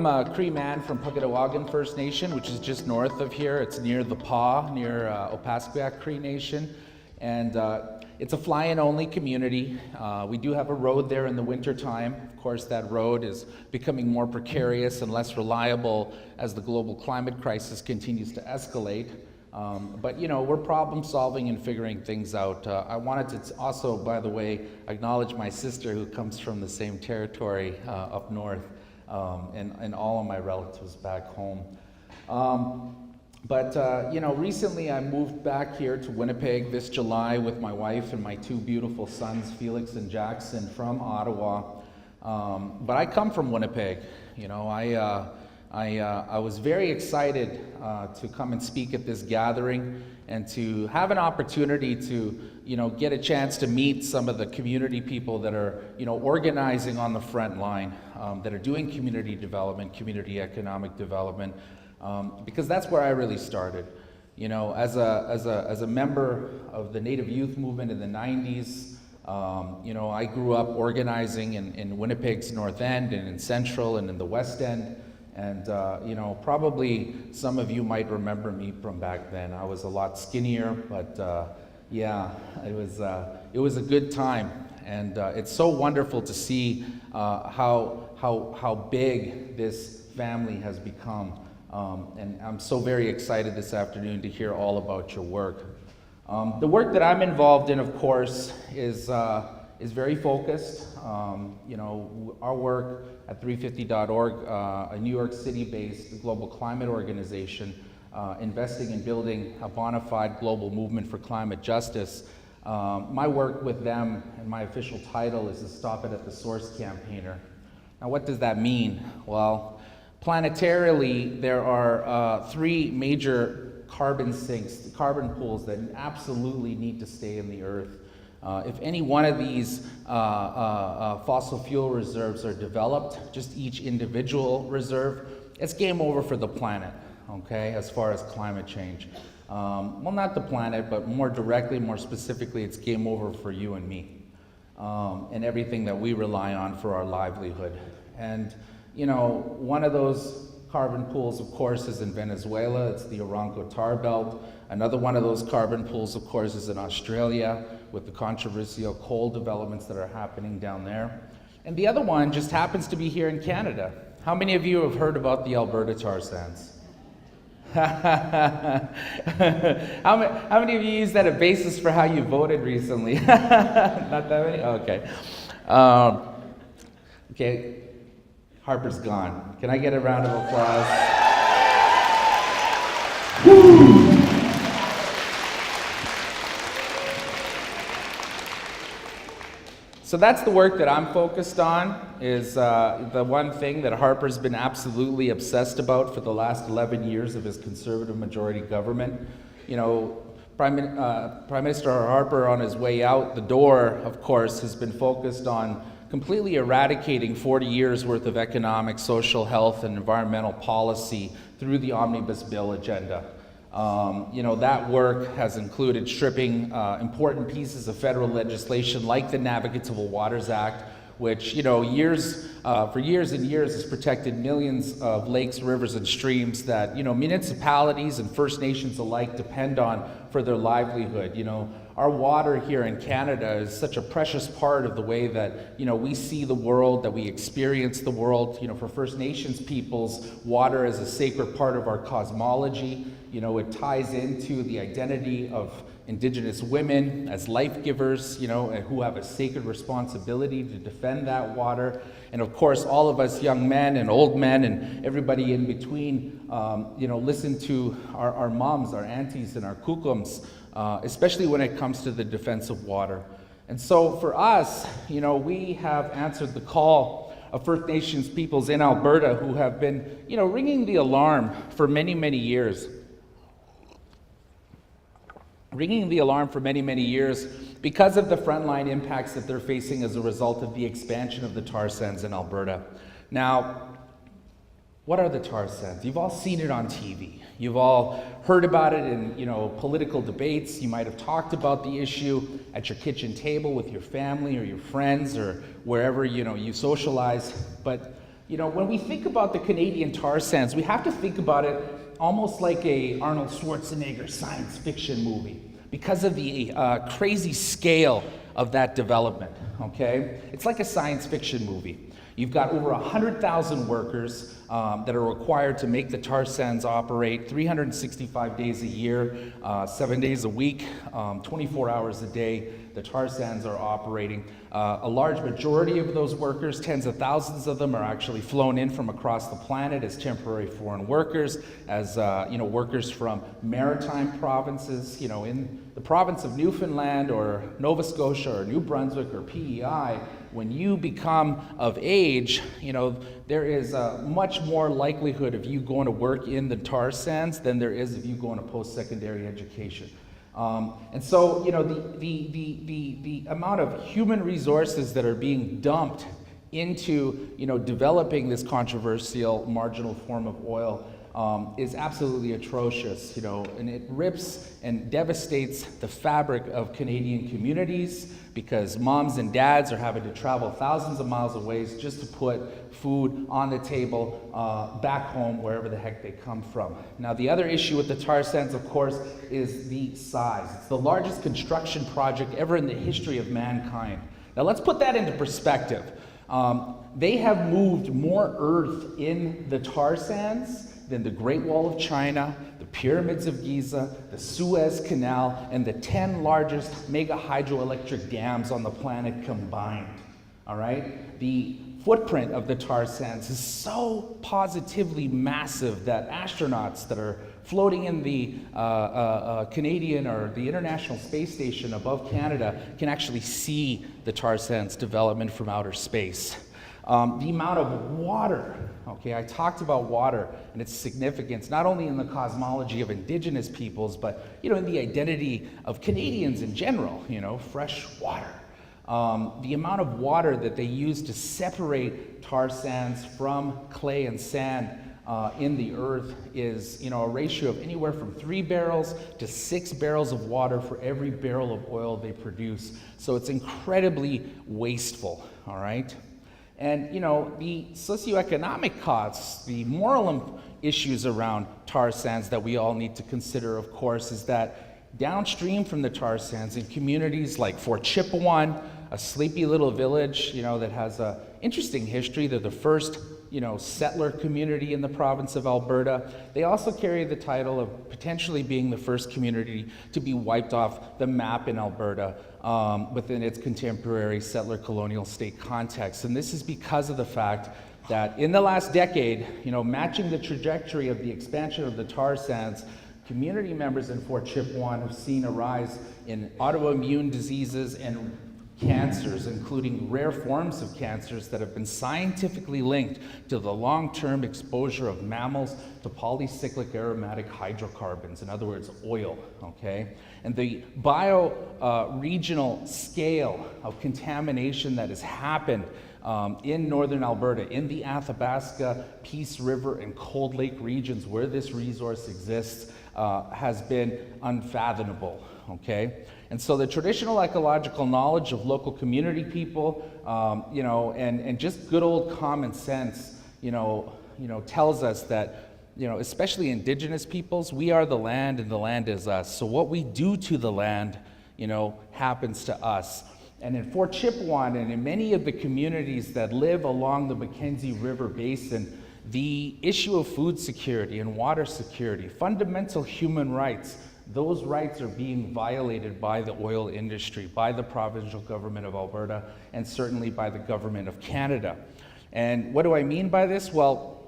I'm a Cree man from Pukatawagan First Nation, which is just north of here. It's near the Paw, near Opaskwayak Cree Nation. And it's a fly-in only community. We do have a road there in the winter time. Of course, that road is becoming more precarious and less reliable as the global climate crisis continues to escalate. But you know, we're problem solving and figuring things out. I wanted to also, by the way, acknowledge my sister who comes from the same territory up north, and all of my relatives back home. You know, recently I moved back here to Winnipeg this July with my wife and my two beautiful sons, Felix and Jackson, from Ottawa. But I come from Winnipeg. You know, I was very excited to come and speak at this gathering and to have an opportunity to, you know, get a chance to meet some of the community people that are, you know, organizing on the front line, that are doing community development, community economic development, because that's where I really started. You know, as a member of the Native Youth Movement in the 90s, you know, I grew up organizing in Winnipeg's North End and in Central and in the West End. And, you know, probably some of you might remember me from back then. I was a lot skinnier, but yeah, it was a good time. And it's so wonderful to see how big this family has become. And I'm so very excited this afternoon to hear all about your work. The work that I'm involved in, of course, is very focused. You know, our work at 350.org, a New York City-based global climate organization, investing in building a bona fide global movement for climate justice. My work with them, and my official title, is the Stop It at the Source campaigner. Now, what does that mean? Well, planetarily, there are three major carbon sinks, carbon pools that absolutely need to stay in the earth. If any one of these fossil fuel reserves are developed, just each individual reserve, it's game over for the planet, okay, as far as climate change. Well, not the planet, but more directly, more specifically, it's game over for you and me, and everything that we rely on for our livelihood. And, you know, one of those carbon pools, of course, is in Venezuela. It's the Aranco Tar Belt. Another one of those carbon pools, of course, is in Australia with the controversial coal developments that are happening down there. And the other one just happens to be here in Canada. How many of you have heard about the Alberta Tar Sands? How many of you used that as a basis for how you voted recently? Not that many? Okay. Okay. Harper's gone. Can I get a round of applause? Woo! So that's the work that I'm focused on, is the one thing that Harper's been absolutely obsessed about for the last 11 years of his conservative majority government. You know, Prime Minister Harper, on his way out the door, of course, has been focused on completely eradicating 40 years worth of economic, social, health, and environmental policy through the Omnibus Bill agenda. You know, that work has included stripping important pieces of federal legislation like the Navigable Waters Act, which, you know, for years and years has protected millions of lakes, rivers, and streams that, you know, municipalities and First Nations alike depend on for their livelihood. You know, our water here in Canada is such a precious part of the way that, you know, we see the world, that we experience the world. You know, for First Nations peoples, water is a sacred part of our cosmology. You know, it ties into the identity of Indigenous women as life givers, you know, and who have a sacred responsibility to defend that water. And of course, all of us young men and old men and everybody in between, you know, listen to our moms, our aunties, and our kukums, especially when it comes to the defense of water. And so for us, you know, we have answered the call of First Nations peoples in Alberta who have been, you know, ringing the alarm for many, many years. Ringing the alarm for many, many years because of the frontline impacts that they're facing as a result of the expansion of the tar sands in Alberta. Now, what are the tar sands? You've all seen it on TV. You've all heard about it in, you know, political debates. You might have talked about the issue at your kitchen table with your family or your friends or wherever, you know, you socialize. But You know, when we think about the Canadian tar sands, we have to think about it almost like a Arnold Schwarzenegger science fiction movie because of the crazy scale of that development, okay? It's like a science fiction movie. You've got over 100,000 workers that are required to make the tar sands operate 365 days a year, 7 days a week, 24 hours a day. The tar sands are operating. A large majority of those workers, tens of thousands of them, are actually flown in from across the planet as temporary foreign workers, as workers from maritime provinces, in the province of Newfoundland or Nova Scotia or New Brunswick or PEI. When you become of age, there is a much more likelihood of you going to work in the tar sands than there is of you going to post-secondary education. And so, the amount of human resources that are being dumped into, developing this controversial marginal form of oil is absolutely atrocious, and it rips and devastates the fabric of Canadian communities because moms and dads are having to travel thousands of miles away just to put food on the table back home, wherever the heck they come from. Now, the other issue with the tar sands, of course, is the size. It's the largest construction project ever in the history of mankind. Now, let's put that into perspective. They have moved more earth in the tar sands than the Great Wall of China, the Pyramids of Giza, the Suez Canal, and the 10 largest mega hydroelectric dams on the planet combined. All right? The footprint of the tar sands is so positively massive that astronauts that are floating in the Canadian or the International Space Station above Canada can actually see the tar sands development from outer space. The amount of water, okay, I talked about water and its significance, not only in the cosmology of Indigenous peoples, but, in the identity of Canadians in general, fresh water. The amount of water that they use to separate tar sands from clay and sand in the earth is, a ratio of anywhere from 3 barrels to 6 barrels of water for every barrel of oil they produce. So it's incredibly wasteful, all right? And, the socioeconomic costs, the moral issues around tar sands that we all need to consider, of course, is that downstream from the tar sands in communities like Fort Chipewyan, a sleepy little village, that has an interesting history. They're the first, settler community in the province of Alberta. They also carry the title of potentially being the first community to be wiped off the map in Alberta within its contemporary settler colonial state context. And this is because of the fact that in the last decade, matching the trajectory of the expansion of the tar sands, community members in Fort Chipewyan have seen a rise in autoimmune diseases and cancers, including rare forms of cancers that have been scientifically linked to the long-term exposure of mammals to polycyclic aromatic hydrocarbons, in other words, oil, okay? And the bio-regional scale of contamination that has happened in northern Alberta, in the Athabasca, Peace River, and Cold Lake regions where this resource exists has been unfathomable, okay? And so the traditional ecological knowledge of local community people, and just good old common sense, tells us that, especially Indigenous peoples, we are the land and the land is us. So what we do to the land, happens to us. And in Fort Chipewyan and in many of the communities that live along the Mackenzie River Basin, the issue of food security and water security, fundamental human rights, those rights are being violated by the oil industry, by the provincial government of Alberta, and certainly by the government of Canada. And what do I mean by this? Well,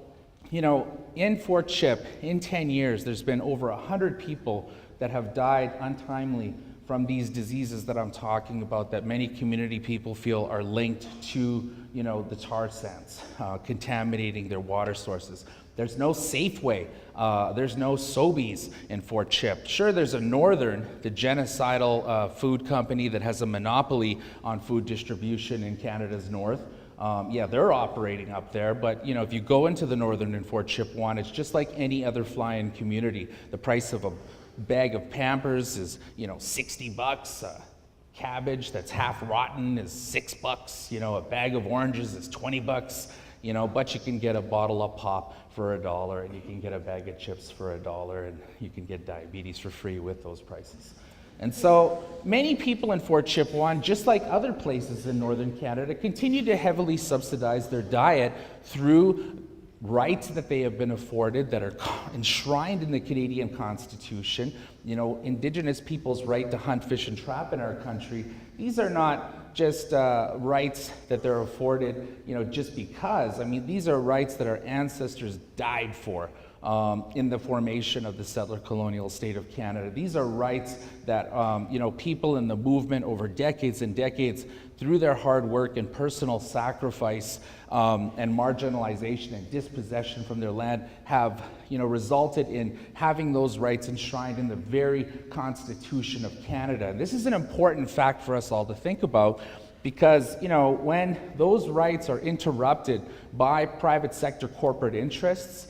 in Fort Chip, in 10 years, there's been over 100 people that have died untimely from these diseases that I'm talking about that many community people feel are linked to, the tar sands, contaminating their water sources. There's no Safeway, there's no Sobeys in Fort Chip. Sure, there's a Northern, the genocidal food company that has a monopoly on food distribution in Canada's north. They're operating up there, but if you go into the Northern in Fort Chipewyan, it's just like any other fly-in community. The price of a bag of Pampers is, $60. Cabbage that's half rotten is $6. A bag of oranges is $20. but you can get a bottle of pop for $1, and you can get a bag of chips for $1, and you can get diabetes for free with those prices. And so many people in Fort Chipewyan, just like other places in northern Canada, continue to heavily subsidize their diet through rights that they have been afforded that are enshrined in the Canadian Constitution. Indigenous people's right to hunt, fish, and trap in our country. These are not just rights that they're afforded, just because. I mean, these are rights that our ancestors died for in the formation of the settler colonial state of Canada. These are rights that, people in the movement over decades and decades, through their hard work and personal sacrifice and marginalization and dispossession from their land, have resulted in having those rights enshrined in the very Constitution of Canada. And this is an important fact for us all to think about, because when those rights are interrupted by private sector corporate interests,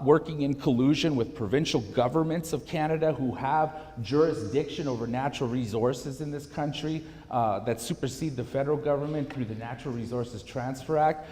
working in collusion with provincial governments of Canada who have jurisdiction over natural resources in this country that supersede the federal government through the Natural Resources Transfer Act,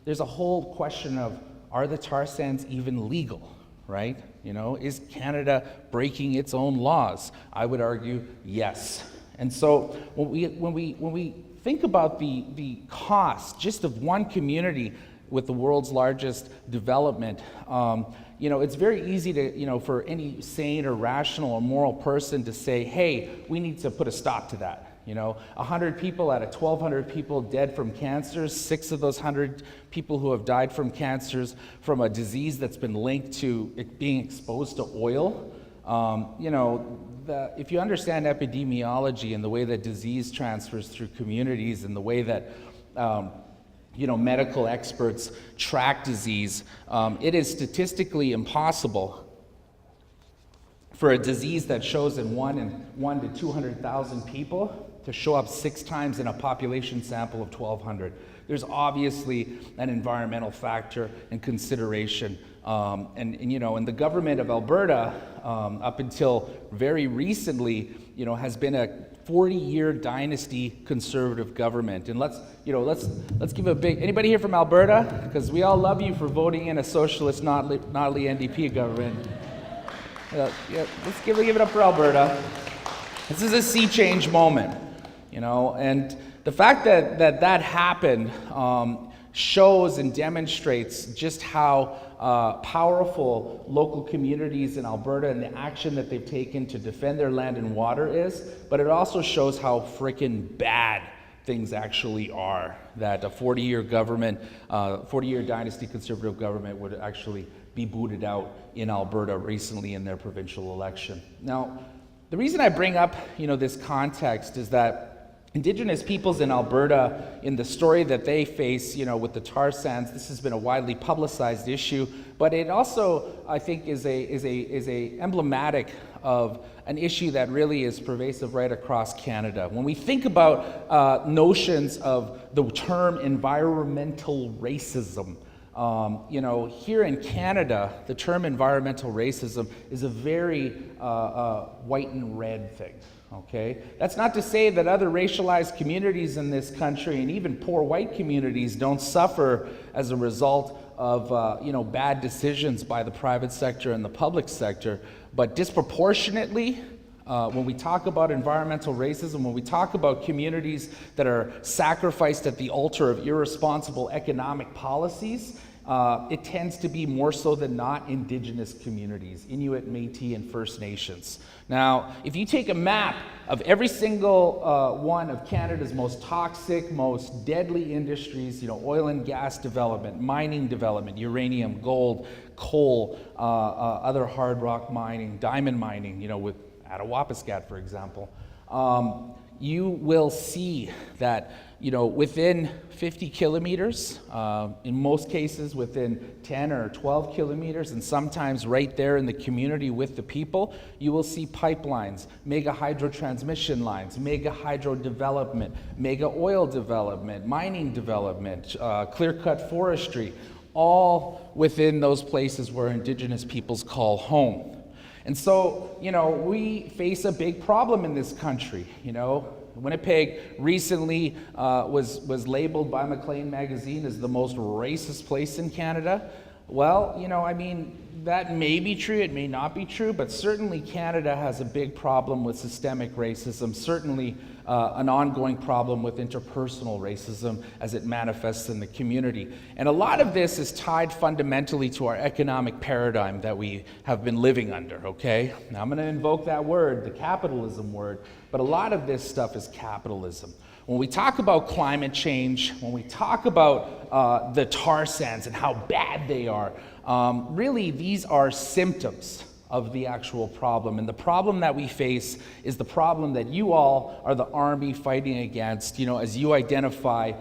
there's a whole question of, are the tar sands even legal, right? Is Canada breaking its own laws? I would argue yes. And so when we think about the cost just of one community with the world's largest development, it's very easy to, for any sane or rational or moral person to say, hey, we need to put a stop to that. 100 people out of 1,200 people dead from cancers, 6 of those 100 people who have died from cancers from a disease that's been linked to it being exposed to oil. If you understand epidemiology and the way that disease transfers through communities and the way that medical experts track disease, it is statistically impossible for a disease that shows in 1 to 200,000 people to show up 6 times in a population sample of 1,200. There's obviously an environmental factor and consideration. And the government of Alberta, up until very recently, has been a 40-year dynasty conservative government. And let's give a big, anybody here from Alberta? Because we all love you for voting in a socialist, not NDP government. Let's give it up for Alberta. This is a sea change moment, and the fact that happened shows and demonstrates just how powerful local communities in Alberta and the action that they've taken to defend their land and water is, but it also shows how frickin' bad things actually are, that a 40-year government, 40-year dynasty conservative government would actually be booted out in Alberta recently in their provincial election. Now, the reason I bring up, this context is that Indigenous peoples in Alberta, in the story that they face, with the tar sands, this has been a widely publicized issue, but it also, I think, is a emblematic of an issue that really is pervasive right across Canada. When we think about notions of the term environmental racism, here in Canada, the term environmental racism is a very white and red thing. Okay, that's not to say that other racialized communities in this country and even poor white communities don't suffer as a result of bad decisions by the private sector and the public sector, but disproportionately, when we talk about environmental racism, when we talk about communities that are sacrificed at the altar of irresponsible economic policies, it tends to be more so than not Indigenous communities, Inuit, Métis, and First Nations. Now, if you take a map of every single one of Canada's most toxic, most deadly industries, oil and gas development, mining development, uranium, gold, coal, other hard rock mining, diamond mining, with Attawapiskat, for example, you will see that within 50 kilometers, in most cases within 10 or 12 kilometers, and sometimes right there in the community with the people, you will see pipelines, mega hydro transmission lines, mega hydro development, mega oil development, mining development, clear-cut forestry, all within those places where Indigenous peoples call home. And so, we face a big problem in this country, Winnipeg recently was labeled by Maclean magazine as the most racist place in Canada. Well, I mean, that may be true, it may not be true, but certainly Canada has a big problem with systemic racism, certainly an ongoing problem with interpersonal racism as it manifests in the community. And a lot of this is tied fundamentally to our economic paradigm that we have been living under, okay? Now I'm going to invoke that word, the capitalism word, but a lot of this stuff is capitalism. When we talk about climate change, when we talk about the tar sands and how bad they are, really these are symptoms of the actual problem. And the problem that we face is the problem that you all are the army fighting against, as you identify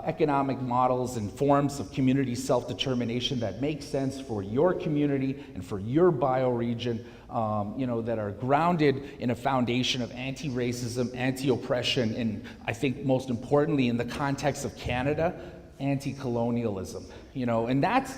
economic models and forms of community self-determination that make sense for your community and for your bioregion, that are grounded in a foundation of anti-racism, anti-oppression, and I think most importantly in the context of Canada, anti-colonialism. And that's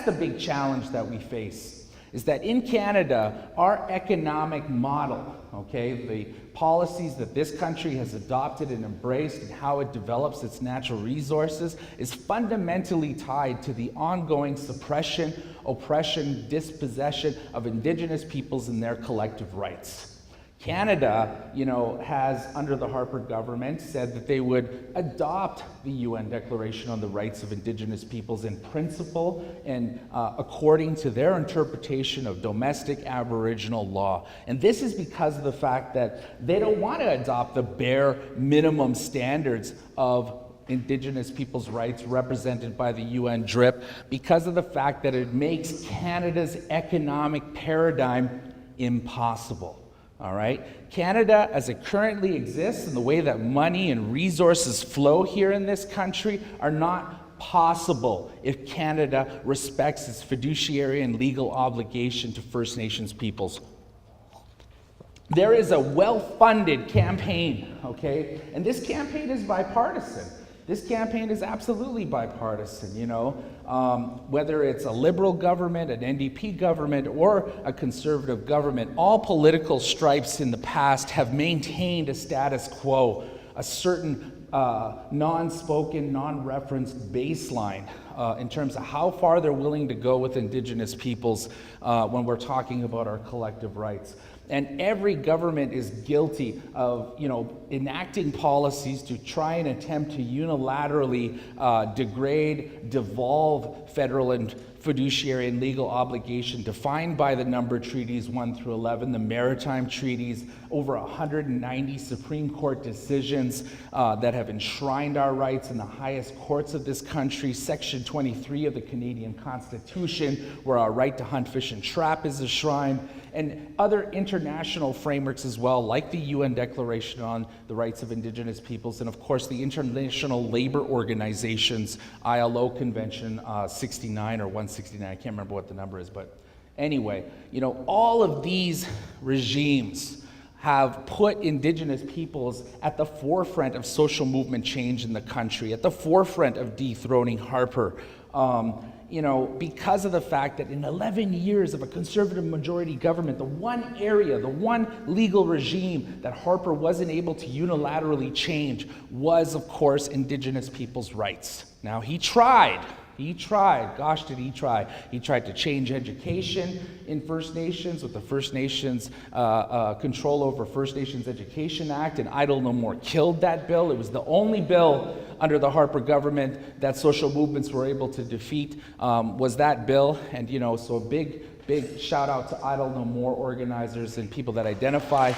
the big challenge that we face, is that in Canada, our economic model, okay, the policies that this country has adopted and embraced and how it develops its natural resources is fundamentally tied to the ongoing suppression, oppression, dispossession of Indigenous peoples and their collective rights. Canada, has, under the Harper government, said that they would adopt the UN Declaration on the Rights of Indigenous Peoples in principle and according to their interpretation of domestic Aboriginal law. And this is because of the fact that they don't want to adopt the bare minimum standards of Indigenous people's rights represented by the UN DRIP, because of the fact that it makes Canada's economic paradigm impossible. All right? Canada, as it currently exists, and the way that money and resources flow here in this country are not possible if Canada respects its fiduciary and legal obligation to First Nations peoples. There is a well-funded campaign, okay? And this campaign is bipartisan. This campaign is absolutely bipartisan, whether it's a liberal government, an NDP government, or a conservative government. All political stripes in the past have maintained a status quo, a certain non-spoken, non-referenced baseline in terms of how far they're willing to go with Indigenous peoples when we're talking about our collective rights. And every government is guilty of, enacting policies to try and attempt to unilaterally degrade, devolve federal and fiduciary and legal obligation defined by the number treaties 1 through 11, the maritime treaties, over 190 Supreme Court decisions that have enshrined our rights in the highest courts of this country, Section 23 of the Canadian Constitution, where our right to hunt, fish, and trap is enshrined, and other international frameworks as well, like the UN Declaration on the Rights of Indigenous Peoples, and of course the International Labor Organization's ILO Convention 69 or 169, I can't remember what the number is, but anyway, all of these regimes have put Indigenous peoples at the forefront of social movement change in the country, at the forefront of dethroning Harper, because of the fact that in 11 years of a conservative majority government, the one area, the one legal regime that Harper wasn't able to unilaterally change was, of course, Indigenous people's rights. Now, he tried, gosh did he try. He tried to change education in First Nations with the First Nations Control over First Nations Education Act, and Idle No More killed that bill. It was the only bill under the Harper government that social movements were able to defeat, was that bill. And so a big shout out to Idle No More organizers and people that identify.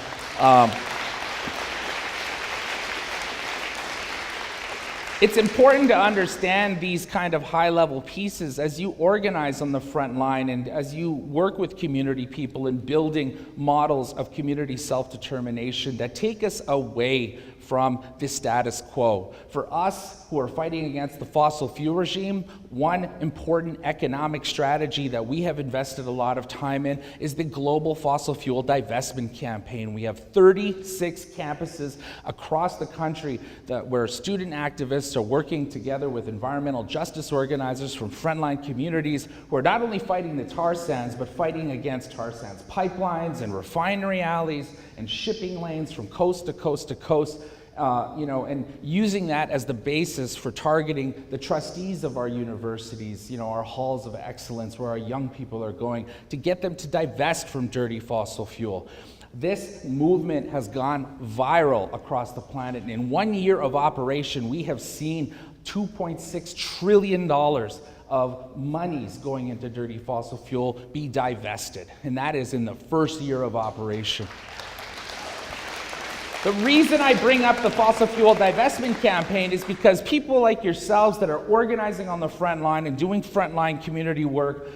It's important to understand these kind of high-level pieces as you organize on the front line and as you work with community people in building models of community self-determination that take us away from the status quo. For us who are fighting against the fossil fuel regime, one important economic strategy that we have invested a lot of time in is the Global Fossil Fuel Divestment Campaign. We have 36 campuses across the country where student activists are working together with environmental justice organizers from frontline communities who are not only fighting the tar sands, but fighting against tar sands pipelines and refinery alleys and shipping lanes from coast to coast to coast. and using that as the basis for targeting the trustees of our universities, our halls of excellence where our young people are going, to get them to divest from dirty fossil fuel. This movement has gone viral across the planet. And in 1 year of operation, we have seen $2.6 trillion of monies going into dirty fossil fuel be divested. And that is in the first year of operation. The reason I bring up the fossil fuel divestment campaign is because people like yourselves that are organizing on the front line and doing frontline community work,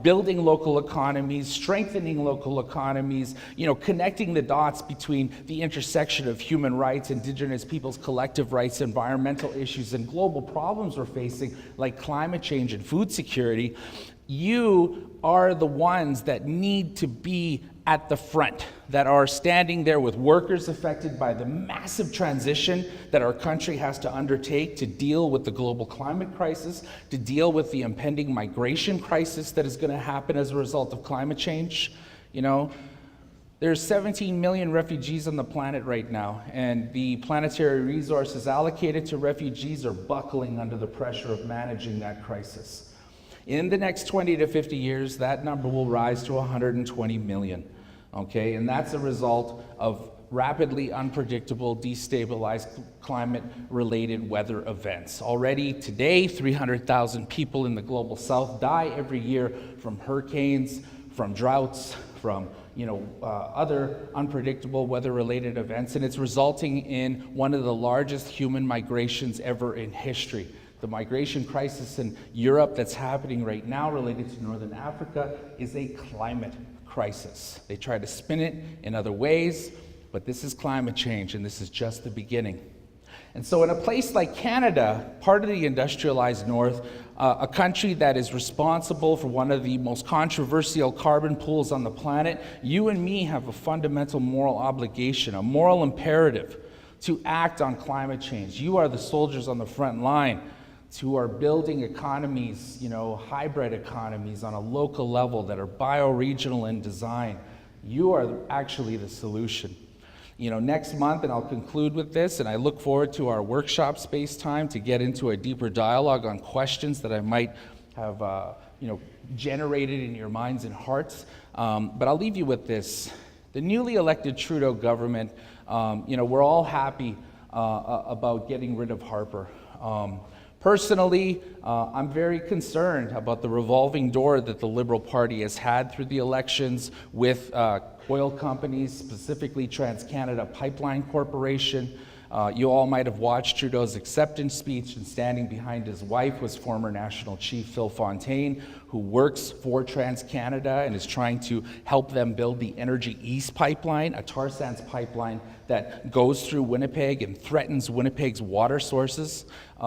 building local economies, strengthening local economies, connecting the dots between the intersection of human rights, Indigenous peoples' collective rights, environmental issues, and global problems we're facing, like climate change and food security. You are the ones that need to be at the front, that are standing there with workers affected by the massive transition that our country has to undertake to deal with the global climate crisis, to deal with the impending migration crisis that is going to happen as a result of climate change. There's 17 million refugees on the planet right now, and the planetary resources allocated to refugees are buckling under the pressure of managing that crisis. In the next 20 to 50 years, that number will rise to 120 million. Okay, and that's a result of rapidly unpredictable, destabilized climate-related weather events. Already today, 300,000 people in the global south die every year from hurricanes, from droughts, from other unpredictable weather-related events, and it's resulting in one of the largest human migrations ever in history. The migration crisis in Europe that's happening right now related to Northern Africa is a climate crisis. They try to spin it in other ways, but this is climate change, and this is just the beginning. And so in a place like Canada, part of the industrialized North, a country that is responsible for one of the most controversial carbon pools on the planet, you and me have a fundamental moral obligation, a moral imperative to act on climate change. You are the soldiers on the front line who are building economies, hybrid economies on a local level that are bioregional in design. You are actually the solution. Next month, and I'll conclude with this, and I look forward to our workshop space time to get into a deeper dialogue on questions that I might have, generated in your minds and hearts. But I'll leave you with this. The newly elected Trudeau government, we're all happy about getting rid of Harper. Personally, I'm very concerned about the revolving door that the Liberal Party has had through the elections with oil companies, specifically TransCanada Pipeline Corporation. You all might have watched Trudeau's acceptance speech, and standing behind his wife was former National Chief Phil Fontaine, who works for TransCanada and is trying to help them build the Energy East pipeline, a tar sands pipeline that goes through Winnipeg and threatens Winnipeg's water sources. They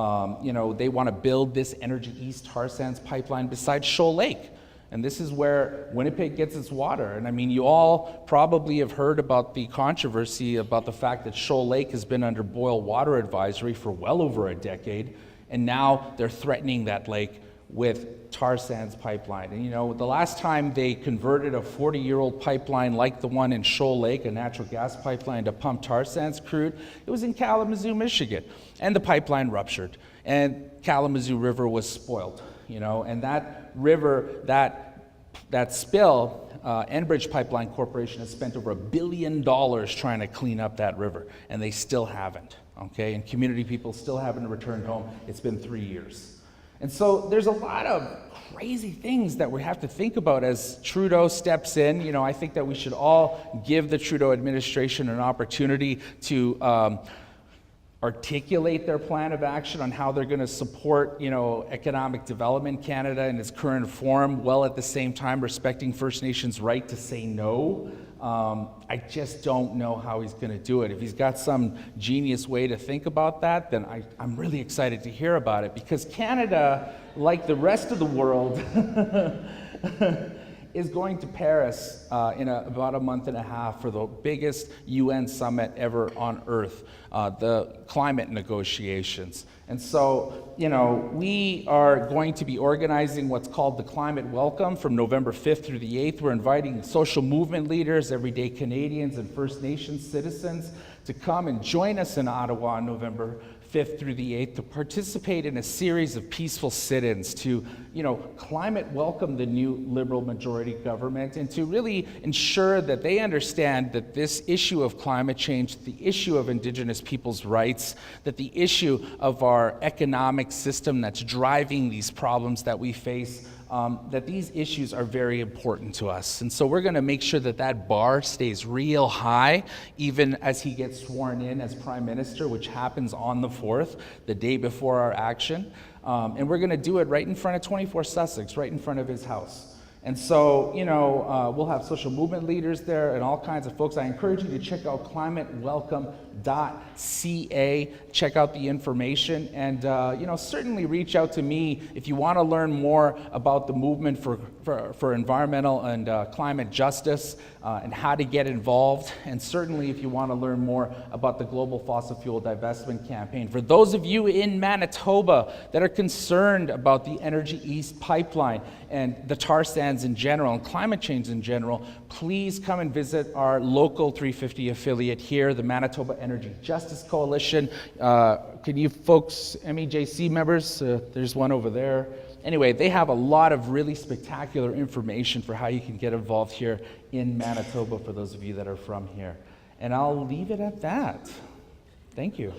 want to build this Energy East tar sands pipeline beside Shoal Lake. And this is where Winnipeg gets its water. And you all probably have heard about the controversy about the fact that Shoal Lake has been under boil water advisory for well over a decade. And now they're threatening that lake with tar sands pipeline. And the last time they converted a 40-year-old pipeline like the one in Shoal Lake, a natural gas pipeline to pump tar sands crude, it was in Kalamazoo, Michigan. And the pipeline ruptured. And Kalamazoo River was spoiled. And that river, that spill, Enbridge Pipeline Corporation has spent over $1 billion trying to clean up that river, and they still haven't, okay? And community people still haven't returned home. It's been 3 years. And so there's a lot of crazy things that we have to think about as Trudeau steps in. I think that we should all give the Trudeau administration an opportunity to articulate their plan of action on how they're going to support, economic development in Canada in its current form, while at the same time respecting First Nations' right to say no. I just don't know how he's going to do it. If he's got some genius way to think about that, then I'm really excited to hear about it, because Canada, like the rest of the world, is going to Paris in about a month and a half for the biggest UN summit ever on Earth, the climate negotiations. And so, we are going to be organizing what's called the Climate Welcome from November 5th through the 8th. We're inviting social movement leaders, everyday Canadians, and First Nations citizens to come and join us in Ottawa on November 5th through the 8th to participate in a series of peaceful sit-ins to, climate welcome the new Liberal majority government and to really ensure that they understand that this issue of climate change, the issue of Indigenous people's rights, that the issue of our economic system that's driving these problems that we face, that these issues are very important to us. And so we're going to make sure that that bar stays real high, even as he gets sworn in as Prime Minister, which happens on the 4th, the day before our action. And we're going to do it right in front of 24 Sussex, right in front of his house. And so, we'll have social movement leaders there and all kinds of folks. I encourage you to check out climatewelcome.ca, check out the information, and, certainly reach out to me if you want to learn more about the movement for environmental and climate justice and how to get involved, and certainly if you want to learn more about the Global Fossil Fuel Divestment Campaign. For those of you in Manitoba that are concerned about the Energy East pipeline and the tar sands in general and climate change in general, please come and visit our local 350 affiliate here, the Manitoba Energy Justice Coalition. Can you folks, MEJC members, there's one over there. Anyway, they have a lot of really spectacular information for how you can get involved here in Manitoba for those of you that are from here. And I'll leave it at that. Thank you.